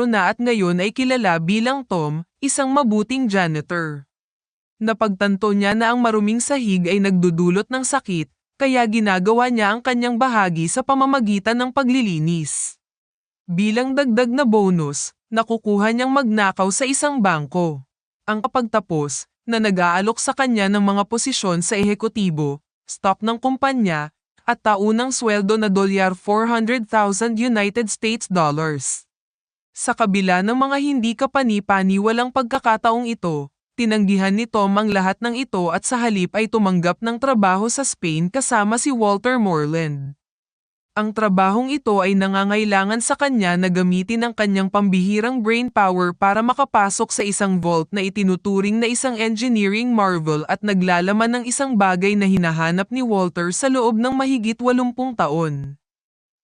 na at ngayon ay kilala bilang Tom, isang mabuting janitor. Napagtanto niya na ang maruming sahig ay nagdudulot ng sakit, kaya ginagawa niya ang kanyang bahagi sa pamamagitan ng paglilinis. Bilang dagdag na bonus, nakukuha niyang magnakaw sa isang bangko. Ang kapagtapos, na nag-aalok sa kanya ng mga posisyon sa ehekutibo, staff ng kumpanya, at taunang sweldo na $400,000 United States dollars. Sa kabila ng mga hindi kapani-paniwalang pagkakataong ito, tinanggihan ni Tom ang lahat ng ito at sa halip ay tumanggap ng trabaho sa Spain kasama si Walter Moreland. Ang trabahong ito ay nangangailangan sa kanya na gamitin ang kanyang pambihirang brain power para makapasok sa isang vault na itinuturing na isang engineering marvel at naglalaman ng isang bagay na hinahanap ni Walter sa loob ng mahigit 80 taon.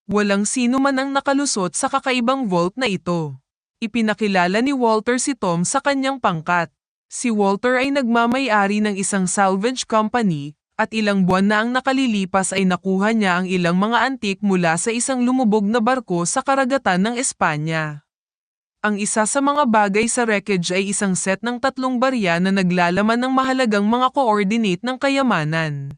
Walang sino man ang nakalusot sa kakaibang vault na ito. Ipinakilala ni Walter si Tom sa kanyang pangkat. Si Walter ay nagmamay-ari ng isang salvage company, at ilang buwan na ang nakalilipas ay nakuha niya ang ilang mga antik mula sa isang lumubog na barko sa karagatan ng Espanya. Ang isa sa mga bagay sa wreckage ay isang set ng 3 barya na naglalaman ng mahalagang mga coordinate ng kayamanan.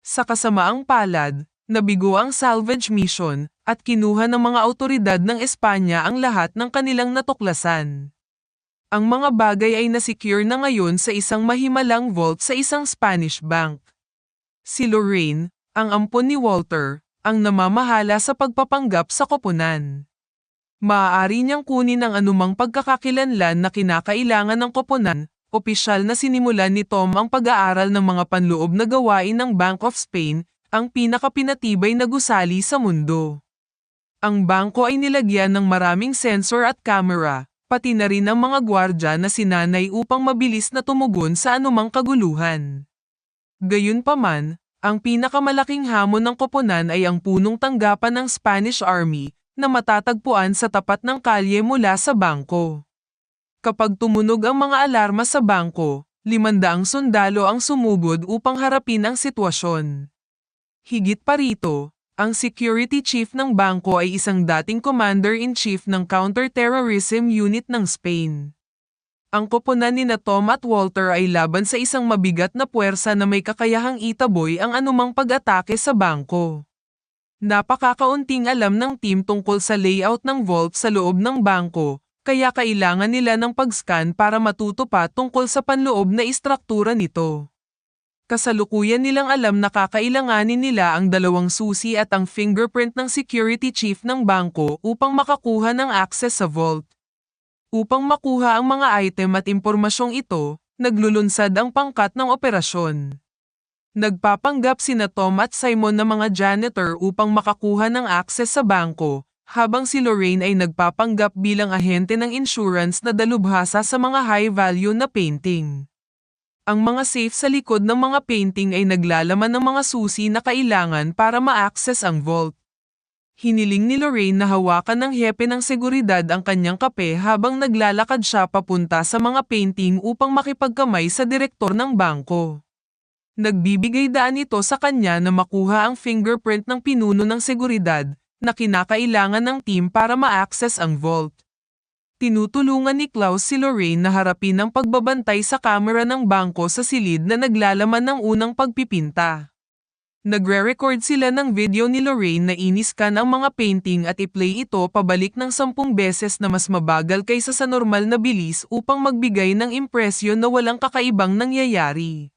Sa kasamaang palad, nabigo ang salvage mission, at kinuha ng mga awtoridad ng Espanya ang lahat ng kanilang natuklasan. Ang mga bagay ay nasecure na ngayon sa isang mahimalang vault sa isang Spanish bank. Si Lorraine, ang ampon ni Walter, ang namamahala sa pagpapanggap sa koponan. Maaari niyang kunin ang anumang pagkakakilanlan na kinakailangan ng koponan. Opisyal na sinimulan ni Tom ang pag-aaral ng mga panloob na gawain ng Bank of Spain, ang pinakapinatibay na gusali sa mundo. Ang bangko ay nilagyan ng maraming sensor at camera, pati na rin ang mga gwardya na sinanay upang mabilis na tumugon sa anumang kaguluhan. Gayunpaman, ang pinakamalaking hamon ng koponan ay ang punong tanggapan ng Spanish Army na matatagpuan sa tapat ng kalye mula sa bangko. Kapag tumunog ang mga alarma sa bangko, 500 sundalo ang sumugod upang harapin ang sitwasyon. Higit pa rito, ang security chief ng bangko ay isang dating commander-in-chief ng counter-terrorism unit ng Spain. Ang koponan ni Tom at Walter ay laban sa isang mabigat na puwersa na may kakayahang itaboy ang anumang pag-atake sa bangko. Napakakaunting alam ng team tungkol sa layout ng vault sa loob ng bangko, kaya kailangan nila ng pag-scan para matuto pa tungkol sa panloob na istruktura nito. Kasalukuyan nilang alam na kakailanganin nila ang 2 susi at ang fingerprint ng security chief ng bangko upang makakuha ng access sa vault. Upang makuha ang mga item at impormasyong ito, naglulunsad ang pangkat ng operasyon. Nagpapanggap sina Tom at Simon na mga janitor upang makakuha ng access sa bangko, habang si Lorraine ay nagpapanggap bilang ahente ng insurance na dalubhasa sa mga high-value na painting. Ang mga safe sa likod ng mga painting ay naglalaman ng mga susi na kailangan para ma-access ang vault. Hiniling ni Lorraine na hawakan ng hepe ng seguridad ang kanyang kape habang naglalakad siya papunta sa mga painting upang makipagkamay sa direktor ng bangko. Nagbibigay daan ito sa kanya na makuha ang fingerprint ng pinuno ng seguridad na kinakailangan ng team para ma-access ang vault. Tinutulungan ni Klaus si Lorraine na harapin ang pagbabantay sa kamera ng bangko sa silid na naglalaman ng unang pagpipinta. Nagre-record sila ng video ni Lorraine na iniskan ang mga painting at i-play ito pabalik ng 10 beses na mas mabagal kaysa sa normal na bilis upang magbigay ng impresyon na walang kakaibang nangyayari.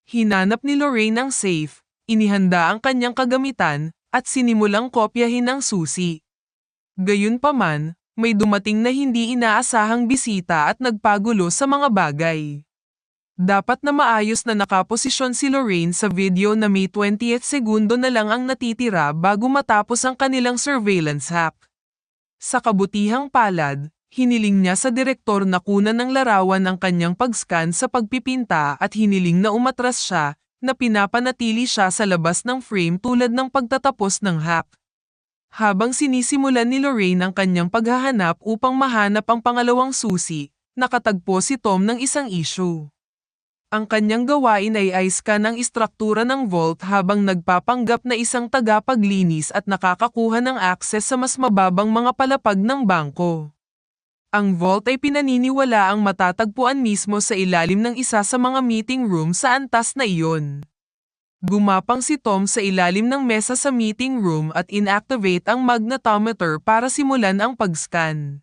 Hinanap ni Lorraine ang safe, inihanda ang kanyang kagamitan, at sinimulang kopyahin ang susi. Gayunpaman, may dumating na hindi inaasahang bisita at nagpagulo sa mga bagay. Dapat na maayos na nakaposisyon si Lorraine sa video na may 20th segundo na lang ang natitira bago matapos ang kanilang surveillance hack. Sa kabutihang palad, hiniling niya sa direktor na kunan ng larawan ang kanyang pag-scan sa pagpipinta at hiniling na umatras siya na pinapanatili siya sa labas ng frame tulad ng pagtatapos ng hack. Habang sinisimulan ni Lorraine ang kanyang paghahanap upang mahanap ang pangalawang susi, nakatagpo si Tom ng isang issue. Ang kanyang gawain ay i-scan ang istruktura ng vault habang nagpapanggap na isang tagapaglinis at nakakakuha ng access sa mas mababang mga palapag ng bangko. Ang vault ay pinaniniwala ang matatagpuan mismo sa ilalim ng isa sa mga meeting room sa antas na iyon. Gumapang si Tom sa ilalim ng mesa sa meeting room at inactivate ang magnetometer para simulan ang pag-scan.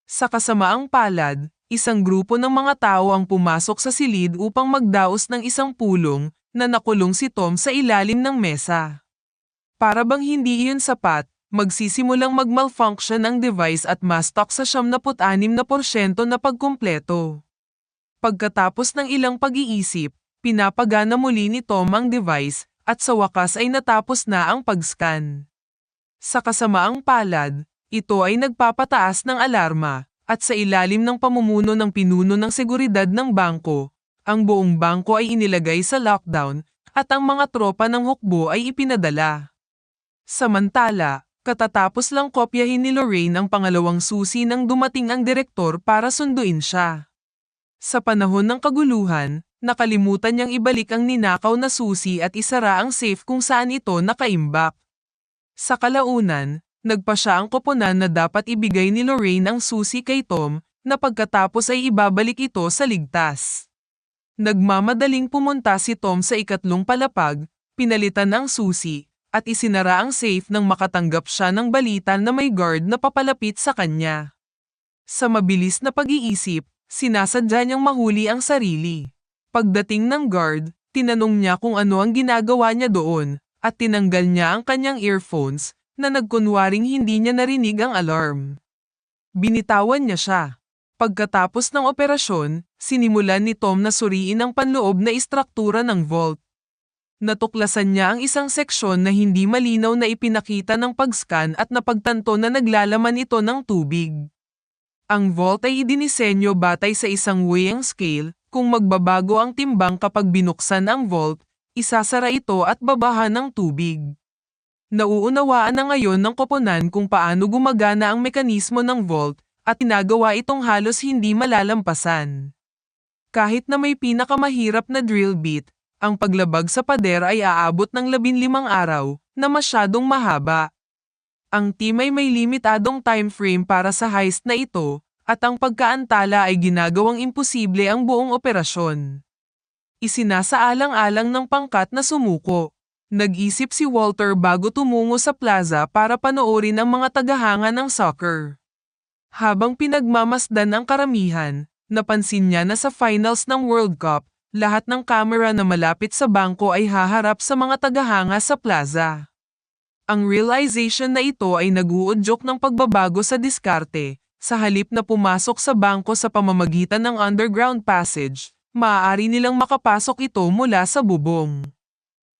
Sa kasamaang palad, isang grupo ng mga tao ang pumasok sa silid upang magdaos ng isang pulong na nakulong si Tom sa ilalim ng mesa. Para bang hindi iyon sapat, magsisimulang mag-malfunction ang device at ma-stuck sa 76% na pagkumpleto. Pagkatapos ng ilang pag-iisip, pinapagana muli ni Tom ang device at sa wakas ay natapos na ang pag-scan. Sa kasamaang palad, ito ay nagpapataas ng alarma at sa ilalim ng pamumuno ng pinuno ng seguridad ng bangko, ang buong bangko ay inilagay sa lockdown at ang mga tropa ng hukbo ay ipinadala. Samantala, katatapos lang kopyahin ni Lorraine ang pangalawang susi nang dumating ang direktor para sunduin siya. Sa panahon ng kaguluhan, nakalimutan niyang ibalik ang ninakaw na susi at isara ang safe kung saan ito nakaimbak. Sa kalaunan, nagpa siya ang koponan na dapat ibigay ni Lorraine ang susi kay Tom na pagkatapos ay ibabalik ito sa ligtas. Nagmamadaling pumunta si Tom sa ikatlong palapag, pinalitan ang susi, at isinara ang safe nang makatanggap siya ng balita na may guard na papalapit sa kanya. Sa mabilis na pag-iisip, sinasadya niyang mahuli ang sarili. Pagdating ng guard, tinanong niya kung ano ang ginagawa niya doon, at tinanggal niya ang kanyang earphones, na nagkunwaring hindi niya narinig ang alarm. Binitawan niya siya. Pagkatapos ng operasyon, sinimulan ni Tom na suriin ang panloob na istruktura ng vault. Natuklasan niya ang isang seksyon na hindi malinaw na ipinakita ng pag-scan at napagtanto na naglalaman ito ng tubig. Ang vault ay idinisenyo batay sa isang weighing scale. Kung magbabago ang timbang kapag binuksan ang vault, isasara ito at babahan ng tubig. Nauunawaan na ngayon ng koponan kung paano gumagana ang mekanismo ng vault at tinagawa itong halos hindi malalampasan. Kahit na may pinakamahirap na drill bit, ang paglabag sa pader ay aabot ng 15 araw na masyadong mahaba. Ang team ay may limitadong time frame para sa heist na ito, at ang pagkaantala ay ginagawang imposible ang buong operasyon. Isinasaalang-alang ng pangkat na sumuko. Nag-isip si Walter bago tumungo sa plaza para panoorin ang mga tagahanga ng soccer. Habang pinagmamasdan ang karamihan, napansin niya na sa finals ng World Cup, lahat ng kamera na malapit sa bangko ay haharap sa mga tagahanga sa plaza. Ang realization na ito ay nag-uudyok ng pagbabago sa diskarte. Sa halip na pumasok sa bangko sa pamamagitan ng underground passage, maaari nilang makapasok ito mula sa bubong.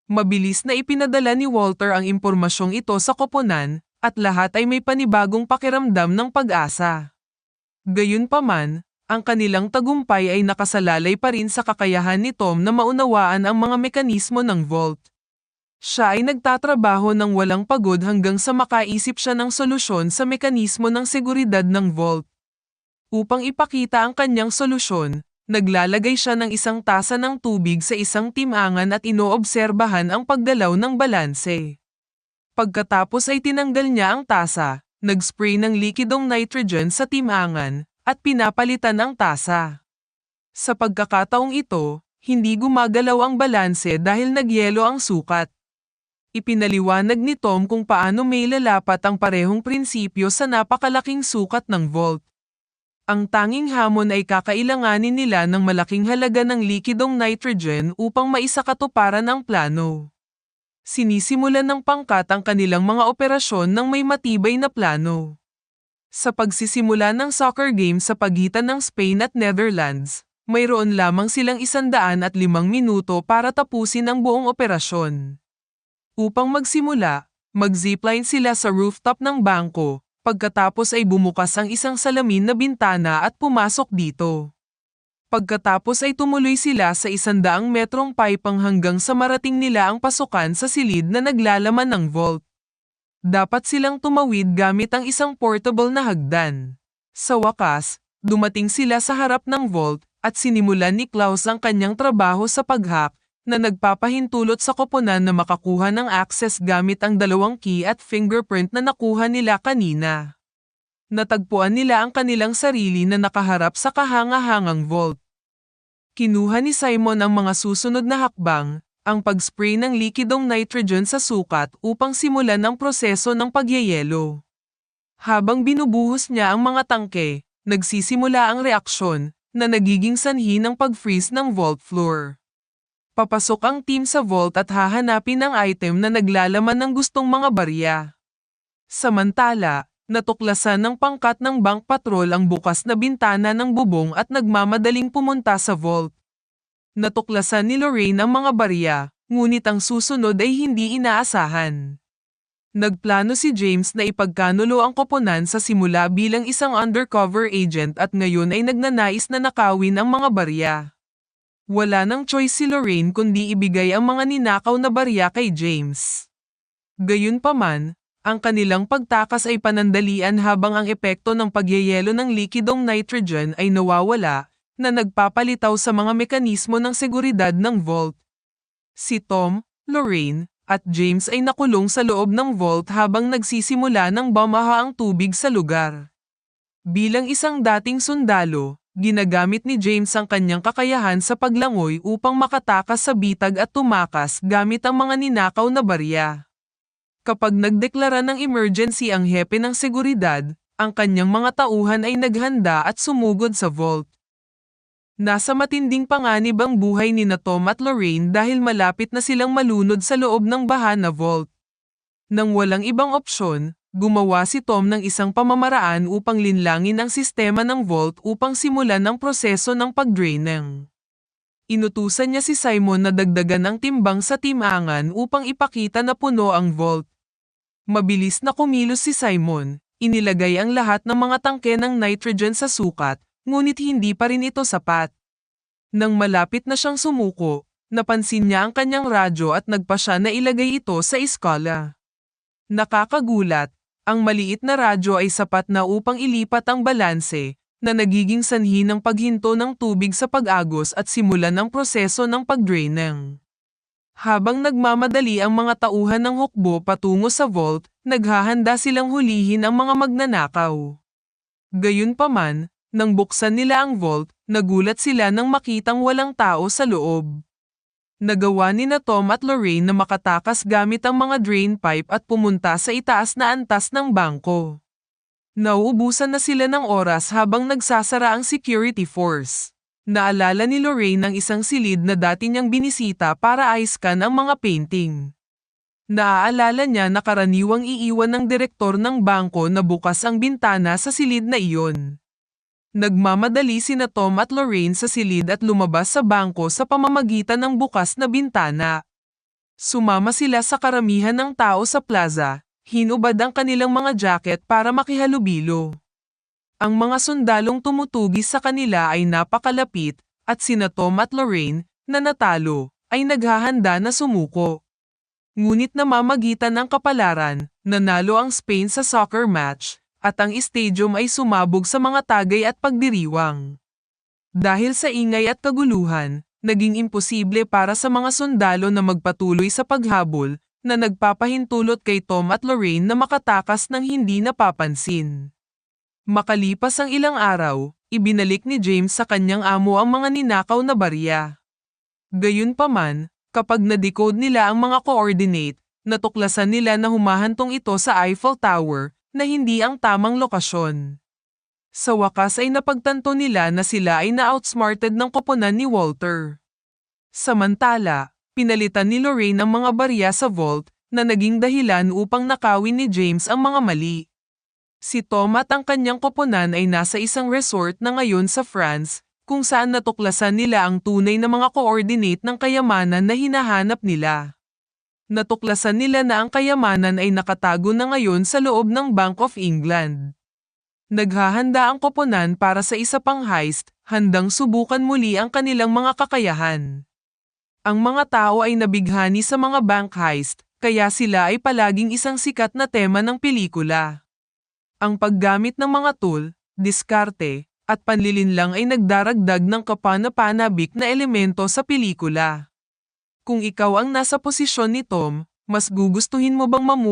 Mabilis na ipinadala ni Walter ang impormasyong ito sa koponan, at lahat ay may panibagong pakiramdam ng pag-asa. Gayunpaman, ang kanilang tagumpay ay nakasalalay pa rin sa kakayahan ni Tom na maunawaan ang mga mekanismo ng vault. Siya ay nagtatrabaho ng walang pagod hanggang sa makaisip siya ng solusyon sa mekanismo ng seguridad ng vault. Upang ipakita ang kanyang solusyon, naglalagay siya ng isang tasa ng tubig sa isang timangan at inoobserbahan ang paggalaw ng balanse. Pagkatapos ay tinanggal niya ang tasa, nag-spray ng likidong nitrogen sa timangan, at pinapalitan ang tasa. Sa pagkakataong ito, hindi gumagalaw ang balanse dahil nagyelo ang sukat. Ipinaliwanag ni Tom kung paano may lalapat ang parehong prinsipyo sa napakalaking sukat ng vault. Ang tanging hamon ay kakailanganin nila ng malaking halaga ng likidong nitrogen upang maisakatuparan ang plano. Sinisimulan ng pangkat ang kanilang mga operasyon ng may matibay na plano. Sa pagsisimula ng soccer game sa pagitan ng Spain at Netherlands, mayroon lamang silang 105 minuto para tapusin ang buong operasyon. Upang magsimula, mag-zipline sila sa rooftop ng bangko, pagkatapos ay bumukas ang isang salamin na bintana at pumasok dito. Pagkatapos ay tumuloy sila sa 100 metrong pipang hanggang sa marating nila ang pasukan sa silid na naglalaman ng vault. Dapat silang tumawid gamit ang isang portable na hagdan. Sa wakas, dumating sila sa harap ng vault at sinimulan ni Klaus ang kanyang trabaho sa paghack, na nagpapahintulot sa koponan na makakuha ng access gamit ang 2 key at fingerprint na nakuha nila kanina. Natagpuan nila ang kanilang sarili na nakaharap sa kahanga-hangang vault. Kinuha ni Simon ang mga susunod na hakbang, ang pag-spray ng likidong nitrogen sa sukat upang simulan ang proseso ng pagyeyelo. Habang binubuhos niya ang mga tangke, nagsisimula ang reaksyon na nagiging sanhi ng pag-freeze ng vault floor. Papasok ang team sa vault at hahanapin ang item na naglalaman ng gustong mga barya. Samantala, natuklasan ng pangkat ng bank patrol ang bukas na bintana ng bubong at nagmamadaling pumunta sa vault. Natuklasan ni Lorraine ang mga barya, ngunit ang susunod ay hindi inaasahan. Nagplano si James na ipagkanulo ang koponan sa simula bilang isang undercover agent at ngayon ay nagnanais na nakawin ang mga barya. Wala nang choice si Lorraine kundi ibigay ang mga ninakaw na barya kay James. Gayunpaman, ang kanilang pagtakas ay panandalian habang ang epekto ng pagyeyelo ng likidong nitrogen ay nawawala, na nagpapalitaw sa mga mekanismo ng seguridad ng vault. Si Tom, Lorraine, at James ay nakulong sa loob ng vault habang nagsisimula ng bumaha ang tubig sa lugar. Bilang isang dating sundalo, ginagamit ni James ang kanyang kakayahan sa paglangoy upang makatakas sa bitag at tumakas gamit ang mga ninakaw na barya. Kapag nagdeklara ng emergency ang hepe ng seguridad, ang kanyang mga tauhan ay naghanda at sumugod sa vault. Nasa matinding panganib ang buhay ni Tom at Lorraine dahil malapit na silang malunod sa loob ng baha na vault. Nang walang ibang opsyon, gumawa si Tom ng isang pamamaraan upang linlangin ang sistema ng vault upang simulan ang proseso ng pag-draining. Inutusan niya si Simon na dagdagan ang timbang sa timangan upang ipakita na puno ang vault. Mabilis na kumilos si Simon, inilagay ang lahat ng mga tangke ng nitrogen sa sukat, ngunit hindi pa rin ito sapat. Nang malapit na siyang sumuko, napansin niya ang kanyang radyo at nagpa siya na ilagay ito sa iskala. Nakakagulat, ang maliit na radyo ay sapat na upang ilipat ang balanse, na nagiging sanhi ng paghinto ng tubig sa pag-agos at simulan ng proseso ng pag-draining. Habang nagmamadali ang mga tauhan ng hukbo patungo sa vault, naghahanda silang hulihin ang mga magnanakaw. Gayunpaman, nang buksan nila ang vault, nagulat sila nang makitang walang tao sa loob. Nagawa ni Tom at Lorraine na makatakas gamit ang mga drain pipe at pumunta sa itaas na antas ng bangko. Nauubusan na sila ng oras habang nagsasara ang security force. Naalala ni Lorraine ang isang silid na dati niyang binisita para i-scan ang mga painting. Naaalala niya na karaniwang iiwan ng direktor ng bangko na bukas ang bintana sa silid na iyon. Nagmamadali sina Tom at Lorraine sa silid at lumabas sa bangko sa pamamagitan ng bukas na bintana. Sumama sila sa karamihan ng tao sa plaza, hinubad ang kanilang mga jacket para makihalubilo. Ang mga sundalong tumutugis sa kanila ay napakalapit, at sina Tom at Lorraine, na natalo, ay naghahanda na sumuko. Ngunit namamagitan ng kapalaran, nanalo ang Spain sa soccer match, at ang stadium ay sumabog sa mga tagay at pagdiriwang. Dahil sa ingay at kaguluhan, naging imposible para sa mga sundalo na magpatuloy sa paghabol, na nagpapahintulot kay Tom at Lorraine na makatakas ng hindi napapansin. Makalipas ang ilang araw, ibinalik ni James sa kanyang amo ang mga ninakaw na barya. Gayunpaman, kapag na-decode nila ang mga coordinate, natuklasan nila na humahantong ito sa Eiffel Tower, na hindi ang tamang lokasyon. Sa wakas ay napagtanto nila na sila ay na-outsmarted ng koponan ni Walter. Samantala, pinalitan ni Lorraine ang mga barya sa vault na naging dahilan upang nakawin ni James ang mga mali. Si Tom at ang kanyang koponan ay nasa isang resort na ngayon sa France, kung saan natuklasan nila ang tunay na mga coordinate ng kayamanan na hinahanap nila. Natuklasan nila na ang kayamanan ay nakatago na ngayon sa loob ng Bank of England. Naghahanda ang koponan para sa isa pang heist, handang subukan muli ang kanilang mga kakayahan. Ang mga tao ay nabighani sa mga bank heist, kaya sila ay palaging isang sikat na tema ng pelikula. Ang paggamit ng mga tool, diskarte, at panlilinlang ay nagdaragdag ng kapana-panabik na elemento sa pelikula. Kung ikaw ang nasa posisyon ni Tom, mas gugustuhin mo bang mamuhay